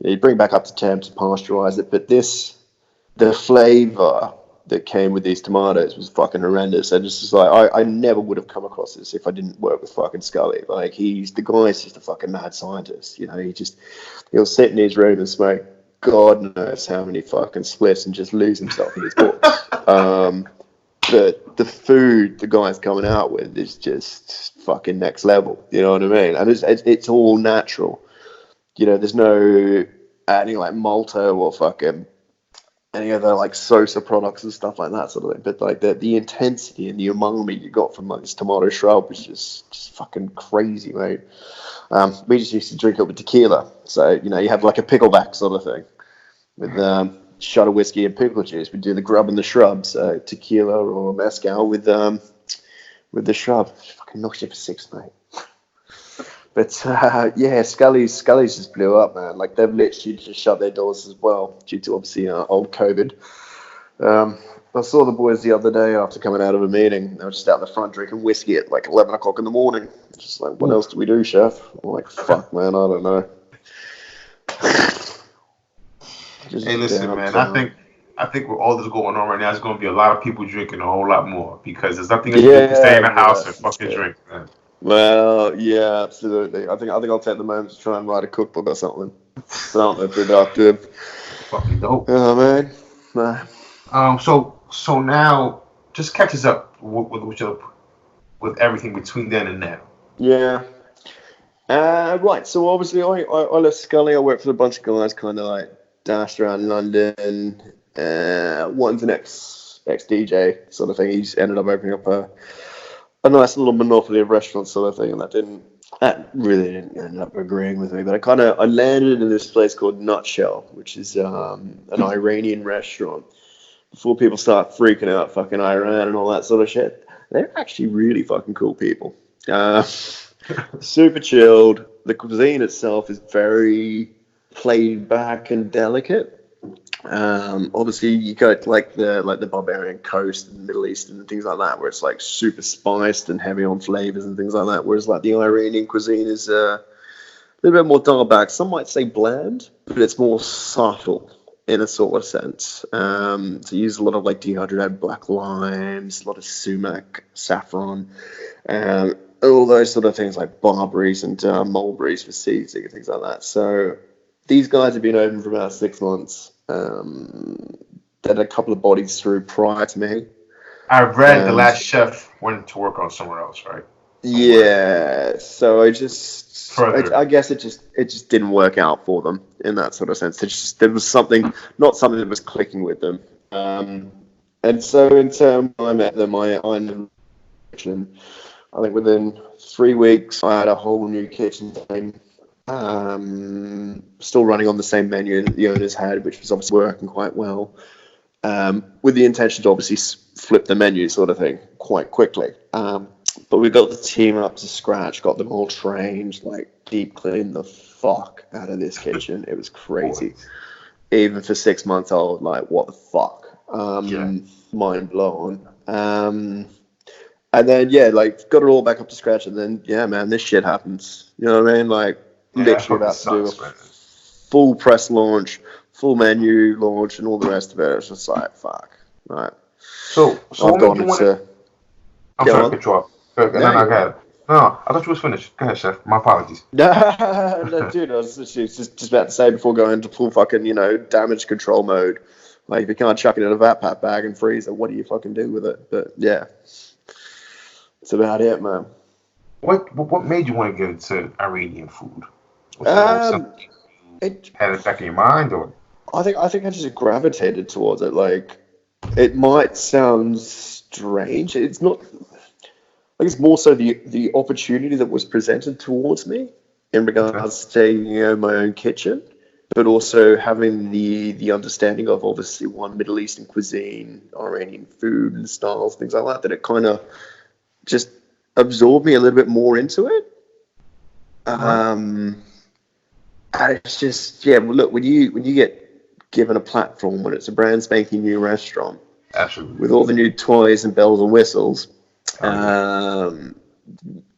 you bring it back up to temp to pasteurize it. But the flavor that came with these tomatoes was fucking horrendous. And just like, I never would have come across this if I didn't work with fucking Scully. Like the guy's just a fucking mad scientist. He'll sit in his room and smoke God knows how many fucking splits and just lose himself in his books. But the food the guy's coming out with is just fucking next level. You know what I mean? And it's all natural. There's no adding like malto or fucking any other like Sosa products and stuff like that sort of thing. But like the intensity and the umami you got from like this tomato shrub was just fucking crazy, mate. We just used to drink it with tequila. So, you have like a pickleback sort of thing with shot of whiskey and pickle juice. We do the grub and the shrub, so tequila or mezcal with the shrub. Fucking knocks you for six, mate. But yeah, Scully's just blew up, man. Like they've literally just shut their doors as well due to obviously old COVID. I saw the boys the other day after coming out of a meeting. They were just out in the front drinking whiskey at like 11 o'clock in the morning. Just like, what else do we do, chef? I'm like, fuck, man, I don't know. Hey, listen, man. I think with all this going on right now, there's going to be a lot of people drinking a whole lot more because there's nothing else to stay in the house and fucking drink, man. Well, yeah, absolutely. I think I'll take the moment to try and write a cookbook or something. Something productive. Fucking dope. Oh man. Nah. So now, just catch us up with everything between then and now. Yeah. Right. So obviously, I left Scully. I worked for a bunch of guys, kind of like dashed around London. One's an ex DJ sort of thing. He's ended up opening up a nice little monopoly of restaurants sort of thing, and that really didn't end up agreeing with me. But I landed in this place called Nutshell, which is an Iranian restaurant. Before people start freaking out fucking Iran and all that sort of shit, they're actually really fucking cool people. Super chilled. The cuisine itself is very laid back and delicate. Obviously, you go to like the Barbarian Coast and the Middle East and things like that, where it's like super spiced and heavy on flavors and things like that. Whereas like the Iranian cuisine is a little bit more dialed back. Some might say bland, but it's more subtle in a sort of sense. So you use a lot of like dehydrated black limes, a lot of sumac, saffron, all those sort of things like barberries and mulberries for seasoning and things like that. So these guys have been open for about 6 months. They had a couple of bodies through prior to me. I read the last chef went to work on somewhere else, right? Yeah, so Further. I guess it just didn't work out for them in that sort of sense. There was not something that was clicking with them. And so in terms when I met them, I think within 3 weeks I had a whole new kitchen team. Still running on the same menu that the owners had, which was obviously working quite well. With the intention to obviously flip the menu sort of thing quite quickly. But we built the team up to scratch, got them all trained, like deep cleaned the fuck out of this kitchen. It was crazy. Even for 6 months, I was like, what the fuck? Mind blown. And then, like, got it all back up to scratch. And then, man, this shit happens. You know what I mean? Like, literally about to do a full press launch, full menu launch, and all the rest of it. It's just like, fuck. Right. So I've gone into... I'm sorry to cut you off. No, I got it. No, I thought you was finished. Go ahead, chef. My apologies. No, dude, I was just about to say before going into full fucking, damage control mode. Like, if you can't chuck it in a Vat Pack bag and freeze it, what do you fucking do with it? But, yeah. That's about it, man. What made you want to get into Iranian food? Was it had it back in your mind, or? I think I just gravitated towards it. Like, it might sound strange. It's not... I think it's more so the opportunity that was presented towards me in regards to my own kitchen, but also having the understanding of obviously Middle Eastern cuisine, Iranian food and styles, things like that it kind of just absorbed me a little bit more into it. And it's just look, when you get given a platform when it's a brand spanking new restaurant, absolutely, with all the new toys and bells and whistles. You're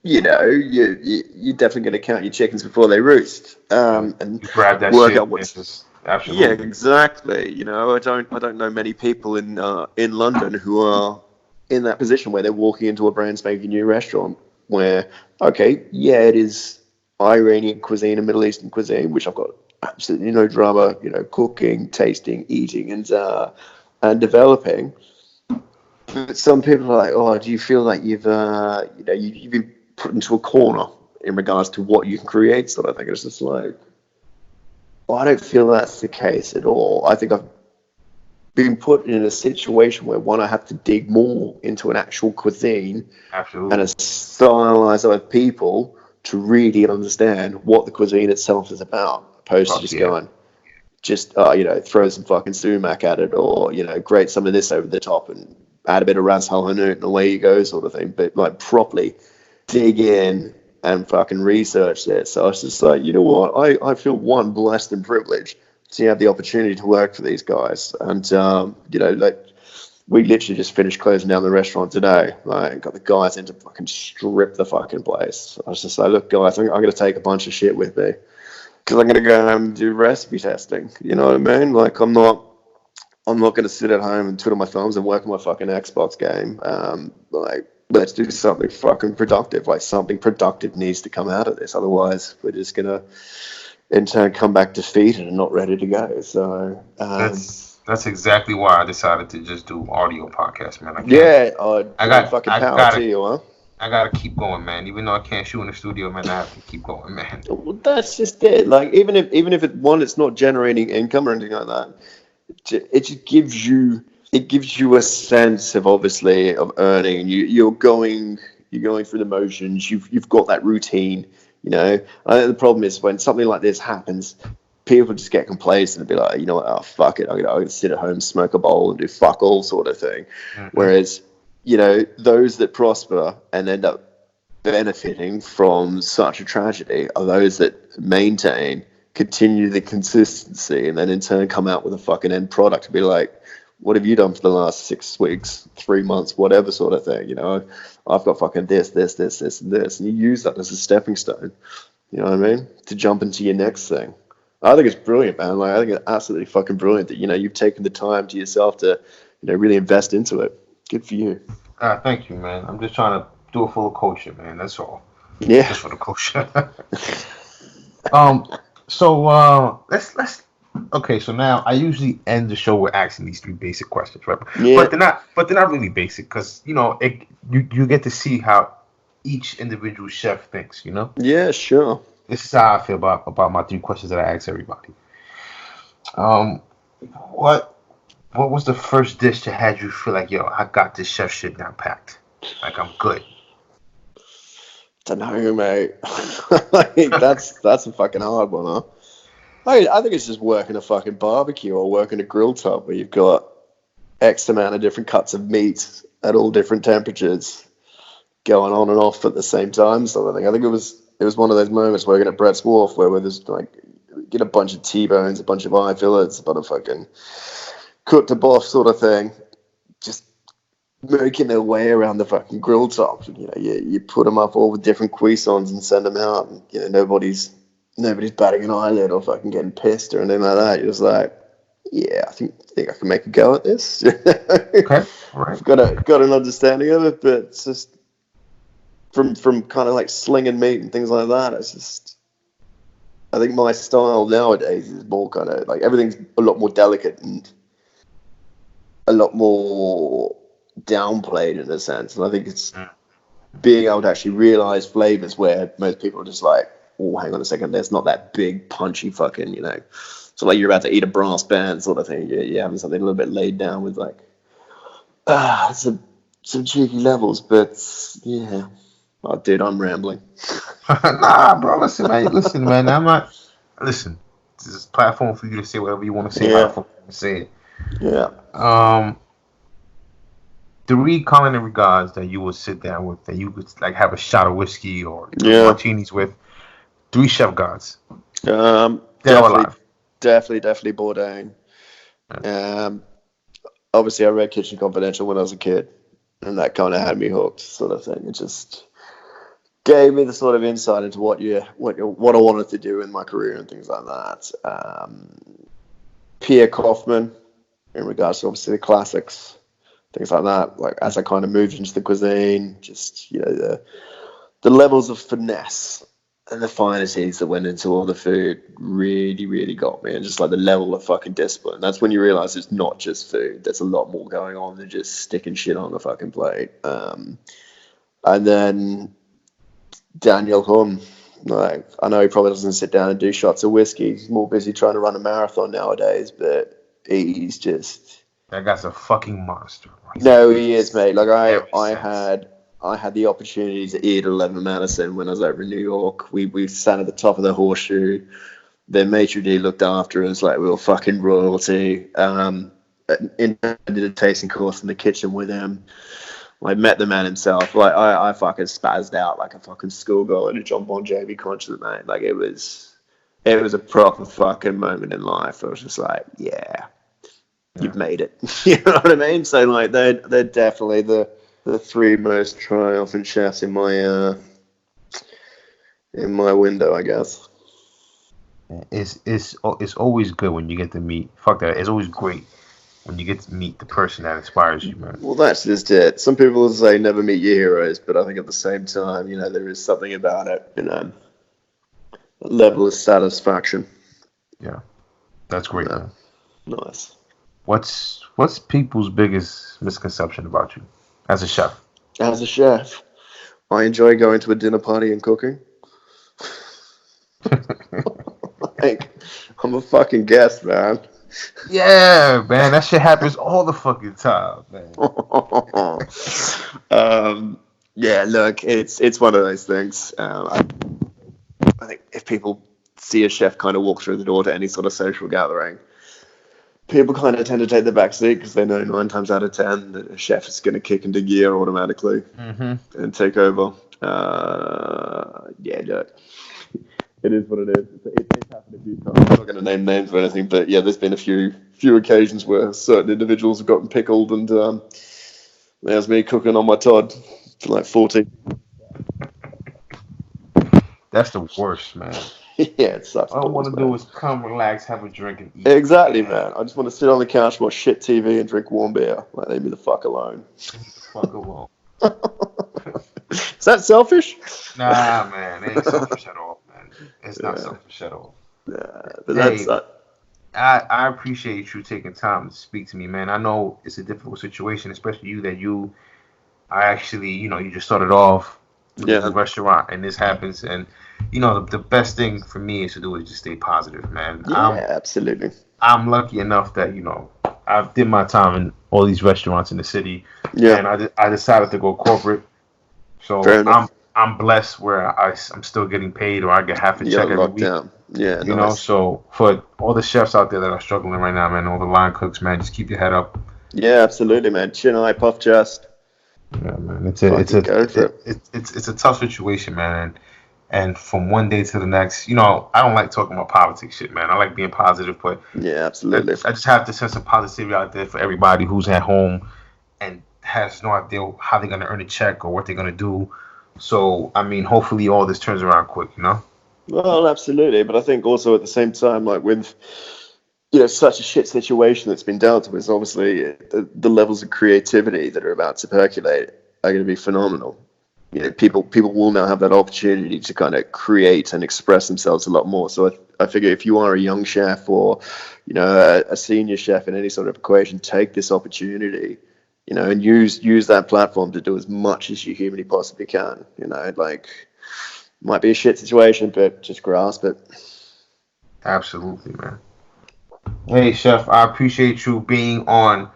definitely going to count your chickens before they roost, and you grab that work shit. Out what's absolutely. Yeah, exactly. I don't know many people in London who are in that position where they're walking into a brand spanking new restaurant where it is Iranian cuisine and Middle Eastern cuisine, which I've got absolutely no drama, cooking, tasting, eating, and developing. But some people are like, oh, do you feel like you've been put into a corner in regards to what you can create, sort of thing? It's just like, well, I don't feel that's the case at all. I think I've been put in a situation where, one, I have to dig more into an actual cuisine and a stylized of people to really understand what the cuisine itself is about, opposed to just going, throw some fucking sumac at it, or, grate some of this over the top and add a bit of Ras Al Hanout and away you go, sort of thing. But like properly dig in and fucking research this. So I was just like, you know what? I feel blessed and privileged to have the opportunity to work for these guys. And we literally just finished closing down the restaurant today. Like, got the guys in to fucking strip the fucking place. I was just like, look, guys, I'm going to take a bunch of shit with me because I'm going to go home and do recipe testing. You know what I mean? Like, I'm not going to sit at home and twiddle my thumbs and work on my fucking Xbox game. Let's do something fucking productive. Like, something productive needs to come out of this. Otherwise, we're just going to, in turn, come back defeated and not ready to go. So that's exactly why I decided to just do audio podcast, man. I got fucking power to you, huh? I gotta keep going, man. Even though I can't shoot in the studio, man, I have to keep going, man. Well, that's just it. Like, even if it's not generating income or anything like that, it just gives you a sense of obviously of earning, and you're going through the motions. You've got that routine, I think the problem is when something like this happens, people just get complacent and be like, you know what, oh fuck it, I'm gonna sit at home, smoke a bowl, and do fuck all sort of thing. Mm-hmm. Whereas those that prosper and end up benefiting from such a tragedy are those that maintain continue the consistency, and then in turn come out with a fucking end product to be like, what have you done for the last 6 weeks, 3 months, whatever sort of thing, you know? I've got fucking this, and this, and you use that as a stepping stone, you know what I mean? To jump into your next thing. I think it's brilliant, man. Like, I think it's absolutely fucking brilliant that, you know, you've taken the time to yourself to, you know, really invest into it. Good for you. Thank you, man. I'm just trying to do it for the culture, man. That's all. Yeah. Just for the culture. Let's okay, so now I usually end the show with asking these 3 basic questions, right? Yeah. But they're not really basic, because you know you get to see how each individual chef thinks, you know? Yeah, sure. This is how I feel about my 3 questions that I ask everybody. What was the first dish that had you feel like, yo, I got this chef shit down packed? Like, I'm good. Don't know, mate. Like, that's a fucking hard one, huh? I think it's just working a fucking barbecue or working a grill top where you've got X amount of different cuts of meat at all different temperatures going on and off at the same time, sort of thing. I think it was one of those moments working at Brett's Wharf where there's like, get a bunch of T-bones, a bunch of eye fillets, a bunch of fucking cooked to boff sort of thing, just making their way around the fucking grill top. You know, you put them up all with different cuisines and send them out, and you know nobody's batting an eyelid or fucking getting pissed or anything like that. You're just like, yeah, I think I can make a go at this. Okay, all right. Got an understanding of it, but it's just from kind of like slinging meat and things like that. It's just, I think my style nowadays is more kind of like everything's a lot more delicate and a lot more downplayed in a sense. And I think it's being able to actually realize flavors where most people are just like, oh, hang on a second, there's not that big punchy fucking, you know. So like you're about to eat a brass band sort of thing. You're having something a little bit laid down with like some cheeky levels, but yeah. Oh, dude, I'm rambling. Nah, bro. Listen, man. I'm not. Listen, this is a platform for you to say whatever you want to say. Yeah. How you say it. Yeah. 3 culinary guys that you would sit down with, that you would like have a shot of whiskey or martinis with. 3 chef gods. Definitely Bourdain. Obviously, I read Kitchen Confidential when I was a kid, and that kind of had me hooked, sort of thing. It just gave me the sort of insight into what I wanted to do in my career and things like that. Pierre Kaufman, in regards to obviously the classics, things like that. Like as I kind of moved into the cuisine, just you know the levels of finesse and the finities that went into all the food really got me, and just like the level of fucking discipline. That's when you realize it's not just food. There's a lot more going on than just sticking shit on the fucking plate. And then Daniel Hum, like I know he probably doesn't sit down and do shots of whiskey. He's more busy trying to run a marathon nowadays, but he's just, that guy's a fucking monster. No, he is, mate. Like I had the opportunity to eat at 11 Madison when I was over in New York. We sat at the top of the Horseshoe. Their maitre d' looked after us like we were fucking royalty. I did a tasting course in the kitchen with him. I met the man himself. Like I fucking spazzed out like a fucking schoolgirl at a John Bon Jovi concert, mate. Like it was a proper fucking moment in life. I was just like, yeah. You've made it. You know what I mean? So like they're definitely the 3 most triumphant chefs in my window, I guess. It's always good when you get to meet. Fuck that. It's always great when you get to meet the person that inspires you, man. Well, that's just it. Some people say never meet your heroes, but I think at the same time, you know, there is something about it, you know, a level of satisfaction. Yeah, that's great, man. Nice. What's people's biggest misconception about you as a chef? As a chef, I enjoy going to a dinner party and cooking. Like, I'm a fucking guest, man. Yeah, man, that shit happens all the fucking time, man. Yeah, look, it's one of those things. I think if people see a chef kind of walk through the door to any sort of social gathering, people kind of tend to take the back seat because they know 9 times out of 10 that a chef is going to kick into gear automatically and take over. Yeah, look, It is what it is. It's happened a few times. I'm not going to name names or anything, but yeah, there's been a few occasions where certain individuals have gotten pickled, and there's me cooking on my Todd for like 14. That's the worst, man. Yeah, it sucks. All I want to do is come, relax, have a drink, and eat. Exactly, man. I just want to sit on the couch, watch shit TV, and drink warm beer. Like, leave me the fuck alone. Fuck alone. Is that selfish? Nah, man, it ain't selfish at all, man. It's not selfish at all. But that's I appreciate you taking time to speak to me, man. I know it's a difficult situation, especially you that you are actually, you just started off with a restaurant, and this happens, and the best thing for me is to do is just stay positive, man. Yeah, absolutely. I'm lucky enough that I did my time in all these restaurants in the city, and I decided to go corporate. So I'm blessed where I'm still getting paid, or I get half a check every week. Down. Yeah, nice. So for all the chefs out there that are struggling right now, man, all the line cooks, man, just keep your head up. Yeah, absolutely, man. Chin high, puff chest. Yeah, man, it's a tough situation, man, and from one day to the next, I don't like talking about politics shit, man. I like being positive, but yeah, absolutely. I just have to send some positivity out there for everybody who's at home and has no idea how they're gonna earn a check or what they're gonna do. So, I mean, hopefully all this turns around quick, Well, absolutely, but I think also at the same time, like with such a shit situation that's been dealt with, obviously the levels of creativity that are about to percolate are going to be phenomenal. People will now have that opportunity to kind of create and express themselves a lot more. So I figure if you are a young chef or a senior chef in any sort of equation, take this opportunity, and use that platform to do as much as you humanly possibly can. Might be a shit situation, but just grasp it. Absolutely, man. Hey, Chef, I appreciate you being on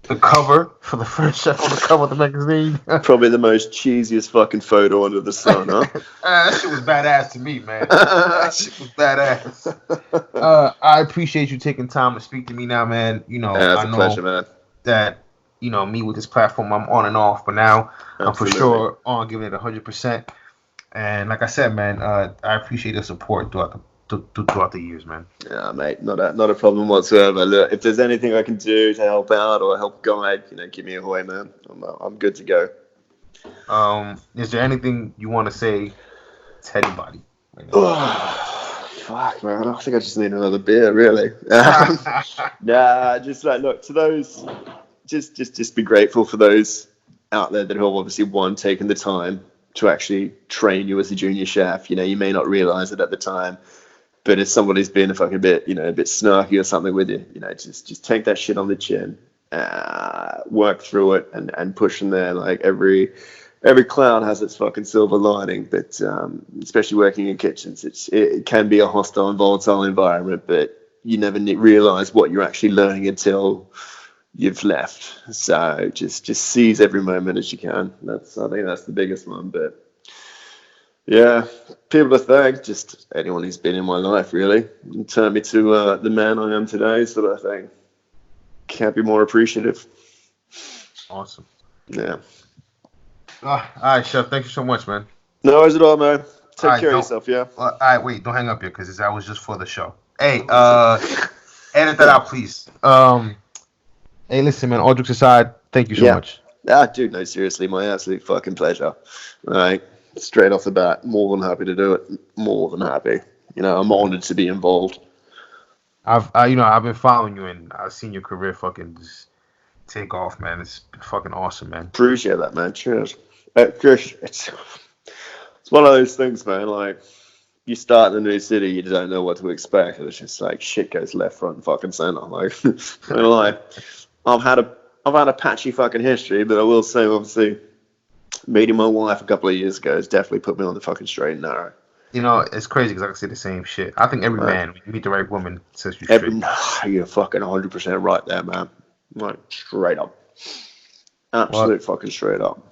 the cover for the first chef on the cover of the magazine. Probably the most cheesiest fucking photo under the sun, huh? That shit was badass to me, man. That shit was badass. I appreciate you taking time to speak to me now, man. It's I a know pleasure, man. that, me with this platform, I'm on and off, but now I'm for sure on giving it 100%. And like I said, man, I appreciate the support throughout the years, man. Yeah, mate, not a problem whatsoever. Look, if there's anything I can do to help out or help guide, give me a hoy, man. I'm good to go. Is there anything you want to say to anybody? Fuck, man. I think I just need another beer, really. Nah, just look to those. Just be grateful for those out there that have obviously taken the time to actually train you as a junior chef. You may not realize it at the time, but if somebody's been a fucking bit, a bit snarky or something with you, just take that shit on the chin, work through it, and push from there. Like every cloud has its fucking silver lining, but especially working in kitchens, it can be a hostile and volatile environment, but you never realize what you're actually learning until you've left. So just seize every moment as you can. I think that's the biggest one. But yeah, people to thank, just anyone who's been in my life, really, and turned me to the man I am today, sort of thing. Can't be more appreciative. Awesome. Yeah. All right, Chef. Thank you so much, man. No worries at all, man. Take care of yourself, yeah? All right, wait. Don't hang up here, because that was just for the show. Hey, edit that out, please. Hey, listen, man, all jokes aside, thank you so much. Dude, no, seriously, my absolute fucking pleasure. All right, straight off the bat, more than happy to do it. More than happy. I'm honored to be involved. I've been following you, and I've seen your career fucking just take off, man. It's been fucking awesome, man. Appreciate that, man. Cheers. Chris, it's one of those things, man, like, you start in a new city, you don't know what to expect. It's just like shit goes left, front, and fucking center. Like, I've had a patchy fucking history, but I will say, obviously, meeting my wife a couple of years ago has definitely put me on the fucking straight and narrow. It's crazy because I can say the same shit. I think every man, when you meet the right woman, says you straight. You're fucking 100% right there, man. Like, straight up. Absolute fucking straight up.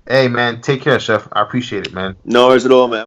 Hey, man, take care, Chef. I appreciate it, man. No worries at all, man.